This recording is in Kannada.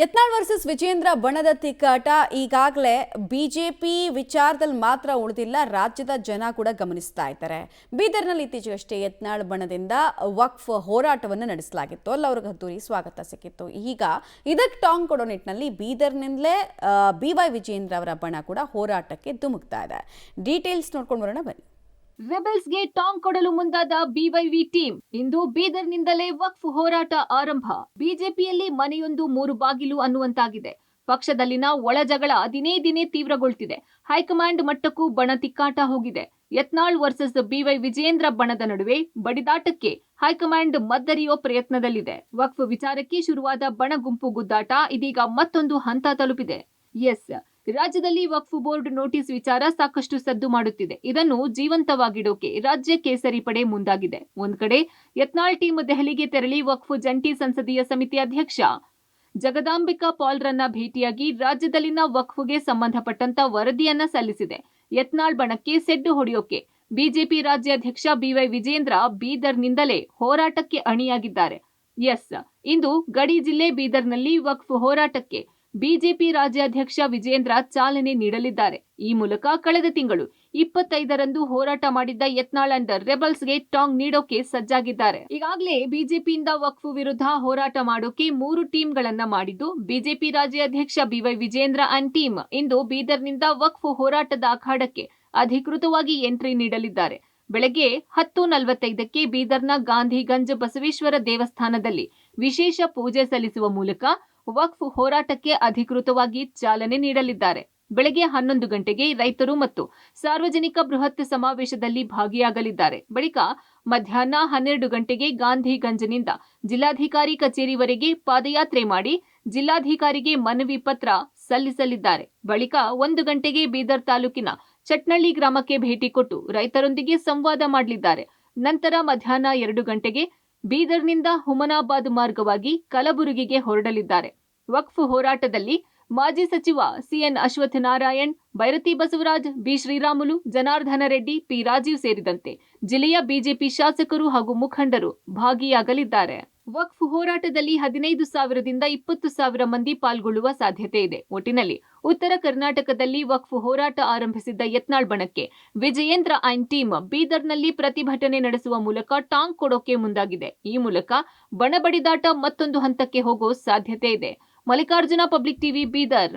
ಯತ್ನಾಳ್ ವರ್ಸಸ್ ವಿಜೇಂದ್ರ ಬಣದ ತಿಕ್ಕಾಟ ಈಗಾಗಲೇ ಬಿಜೆಪಿ ವಿಚಾರದಲ್ಲಿ ಮಾತ್ರ ಉಳಿದಿಲ್ಲ, ರಾಜ್ಯದ ಜನ ಕೂಡ ಗಮನಿಸ್ತಾ ಇದ್ದಾರೆ. ಬೀದರ್ನಲ್ಲಿ ಇತ್ತೀಚೆಗಷ್ಟೇ ಯತ್ನಾಳ್ ಬಣದಿಂದ ವಕ್ಫ್ ಹೋರಾಟವನ್ನು ನಡೆಸಲಾಗಿತ್ತು. ಅಲ್ಲಿ ಅವ್ರಿಗೆ ಅದ್ದೂರಿ ಸ್ವಾಗತ ಸಿಕ್ಕಿತ್ತು. ಈಗ ಇದಕ್ಕೆ ಟಾಂಗ್ ಕೊಡೋ ನಿಟ್ಟಿನಲ್ಲಿ ಬೀದರ್ನಿಂದಲೇ BY ವಿಜೇಂದ್ರ ಅವರ ಬಣ ಕೂಡ ಹೋರಾಟಕ್ಕೆ ಧುಮುಕ್ತಾ ಇದೆ. ಡೀಟೇಲ್ಸ್ ನೋಡ್ಕೊಂಡು ಬರೋಣ ಬನ್ನಿ. ರೆಬೆಲ್ಸ್ಗೆ ಟಾಂಗ್ ಕೊಡಲು ಮುಂದಾದ BYV ಟೀಮ್ ಇಂದು ಬೀದರ್ನಿಂದಲೇ ವಕ್ಫ್ ಹೋರಾಟ ಆರಂಭ. ಬಿಜೆಪಿಯಲ್ಲಿ ಮನೆಯೊಂದು ಮೂರು ಬಾಗಿಲು ಅನ್ನುವಂತಾಗಿದೆ. ಪಕ್ಷದಲ್ಲಿನ ಒಳಜಗಳ ದಿನೇ ದಿನೇ ತೀವ್ರಗೊಳ್ತಿದೆ. ಹೈಕಮಾಂಡ್ ಮಟ್ಟಕ್ಕೂ ಬಣ ತಿಕ್ಕಾಟ ಹೋಗಿದೆ. ಯತ್ನಾಳ್ ವರ್ಸಸ್ BY ವಿಜೇಂದ್ರ ಬಣದ ನಡುವೆ ಬಡಿದಾಟಕ್ಕೆ ಹೈಕಮಾಂಡ್ ಮದ್ದರಿಯೋ ಪ್ರಯತ್ನದಲ್ಲಿದೆ. ವಕ್ಫ್ ವಿಚಾರಕ್ಕೆ ಶುರುವಾದ ಬಣ ಗುಂಪು ಗುದ್ದಾಟ ಇದೀಗ ಮತ್ತೊಂದು ಹಂತ ತಲುಪಿದೆ. ರಾಜ್ಯದಲ್ಲಿ ವಕ್ಫ್ ಬೋರ್ಡ್ ನೋಟಿಸ್ ವಿಚಾರ ಸಾಕಷ್ಟು ಸದ್ದು ಮಾಡುತ್ತಿದೆ. ಇದನ್ನು ಜೀವಂತವಾಗಿಡೋಕೆ ರಾಜ್ಯ ಕೇಸರಿ ಪಡೆ ಮುಂದಾಗಿದೆ. ಒಂದ್ ಕಡೆ ಯತ್ನಾಳ್ ಟೀಮ್ ದೆಹಲಿಗೆ ತೆರಳಿ ವಕ್ಫ್ ಜಂಟಿ ಸಂಸದೀಯ ಸಮಿತಿ ಅಧ್ಯಕ್ಷ ಜಗದಾಂಬಿಕಾ ಪಾಲ್ರನ್ನ ಭೇಟಿಯಾಗಿ ರಾಜ್ಯದಲ್ಲಿನ ವಕ್ಫ್ಗೆ ಸಂಬಂಧಪಟ್ಟಂತ ವರದಿಯನ್ನ ಸಲ್ಲಿಸಿದೆ. ಯತ್ನಾಳ್ ಬಣಕ್ಕೆ ಸೆಡ್ಡು ಹೊಡೆಯೋಕೆ ಬಿಜೆಪಿ ರಾಜ್ಯಾಧ್ಯಕ್ಷ BY ವಿಜೇಂದ್ರ ಬೀದರ್ನಿಂದಲೇ ಹೋರಾಟಕ್ಕೆ ಅಣಿಯಾಗಿದ್ದಾರೆ. ಇಂದು ಗಡಿ ಜಿಲ್ಲೆ ಬೀದರ್ನಲ್ಲಿ ವಕ್ಫ್ ಹೋರಾಟಕ್ಕೆ ಬಿಜೆಪಿ ರಾಜ್ಯಾಧ್ಯಕ್ಷ ವಿಜೇಂದ್ರ ಚಾಲನೆ ನೀಡಲಿದ್ದಾರೆ. ಈ ಮೂಲಕ ಕಳೆದ ತಿಂಗಳು 25ರಂದು ಹೋರಾಟ ಮಾಡಿದ್ದ ಯತ್ನಾಳ್ ಅಂಡ್ ರೆಬಲ್ಸ್ಗೆ ಟಾಂಗ್ ನೀಡೋಕೆ ಸಜ್ಜಾಗಿದ್ದಾರೆ. ಈಗಾಗಲೇ ಬಿಜೆಪಿಯಿಂದ ವಕ್ಫ್ ವಿರುದ್ಧ ಹೋರಾಟ ಮಾಡೋಕೆ 3 ಟೀಮ್ಗಳನ್ನ ಮಾಡಿದ್ದು, ಬಿಜೆಪಿ ರಾಜ್ಯಾಧ್ಯಕ್ಷ BY ವಿಜೇಂದ್ರ ಅಂಡ್ ಟೀಮ್ ಇಂದು ಬೀದರ್ನಿಂದ ವಕ್ಫ್ ಹೋರಾಟದ ಅಖಾಡಕ್ಕೆ ಅಧಿಕೃತವಾಗಿ ಎಂಟ್ರಿ ನೀಡಲಿದ್ದಾರೆ. ಬೆಳಗ್ಗೆ 10:45ಕ್ಕೆ ಬೀದರ್ನ ಗಾಂಧಿಗಂಜ್ ಬಸವೇಶ್ವರ ದೇವಸ್ಥಾನದಲ್ಲಿ ವಿಶೇಷ ಪೂಜೆ ಸಲ್ಲಿಸುವ ಮೂಲಕ ವಕ್ಫ್ ಹೋರಾಟಕ್ಕೆ ಅಧಿಕೃತವಾಗಿ ಚಾಲನೆ ನೀಡಲಿದ್ದಾರೆ. ಬೆಳಗ್ಗೆ 11 ಗಂಟೆಗೆ ರೈತರು ಮತ್ತು ಸಾರ್ವಜನಿಕ ಬೃಹತ್ ಸಮಾವೇಶದಲ್ಲಿ ಭಾಗಿಯಾಗಲಿದ್ದಾರೆ. ಬಳಿಕ ಮಧ್ಯಾಹ್ನ 12 ಗಂಟೆಗೆ ಗಾಂಧಿಗಂಜ್ನಿಂದ ಜಿಲ್ಲಾಧಿಕಾರಿ ಕಚೇರಿವರೆಗೆ ಪಾದಯಾತ್ರೆ ಮಾಡಿ ಜಿಲ್ಲಾಧಿಕಾರಿಗೆ ಮನವಿ ಪತ್ರ ಸಲ್ಲಿಸಲಿದ್ದಾರೆ. ಬಳಿಕ 1 ಗಂಟೆಗೆ ಬೀದರ್ ತಾಲೂಕಿನ ಚಟ್ನಳ್ಳಿ ಗ್ರಾಮಕ್ಕೆ ಭೇಟಿ ಕೊಟ್ಟು ರೈತರೊಂದಿಗೆ ಸಂವಾದ ಮಾಡಲಿದ್ದಾರೆ. ನಂತರ ಮಧ್ಯಾಹ್ನ 2 ಗಂಟೆಗೆ ಬೀದರ್ನಿಂದ ಹುಮನಾಬಾದ್ ಮಾರ್ಗವಾಗಿ ಕಲಬುರಗಿಗೆ ಹೊರಡಲಿದ್ದಾರೆ. ವಕ್ಫ್ ಹೋರಾಟದಲ್ಲಿ ಮಾಜಿ ಸಚಿವ CN Ashwath Narayan, Byrathi Basavaraj, B Sriramulu, Janardhana Reddy, P Rajiv ಸೇರಿದಂತೆ ಜಿಲ್ಲೆಯ ಬಿಜೆಪಿ ಶಾಸಕರು ಹಾಗೂ ಮುಖಂಡರು ಭಾಗಿಯಾಗಲಿದ್ದಾರೆ. ವಕ್ಫ್ ಹೋರಾಟದಲ್ಲಿ 15,000ದಿಂದ 20,000 ಮಂದಿ ಪಾಲ್ಗೊಳ್ಳುವ ಸಾಧ್ಯತೆ ಇದೆ. ಒಟ್ಟಿನಲ್ಲಿ ಉತ್ತರ ಕರ್ನಾಟಕದಲ್ಲಿ ವಕ್ಫ್ ಹೋರಾಟ ಆರಂಭಿಸಿದ್ದ ಯತ್ನಾಳ್ ಬಣಕ್ಕೆ ವಿಜಯೇಂದ್ರ ಅಂಡ್ ಟೀಮ್ ಬೀದರ್ನಲ್ಲಿ ಪ್ರತಿಭಟನೆ ನಡೆಸುವ ಮೂಲಕ ಟಾಂಗ್ ಕೊಡೋಕೆ ಮುಂದಾಗಿದೆ. ಈ ಮೂಲಕ ಬಣ ಬಡಿದಾಟ ಮತ್ತೊಂದು ಹಂತಕ್ಕೆ ಹೋಗೋ ಸಾಧ್ಯತೆ ಇದೆ. Mallikarjuna, public TV, Bidar.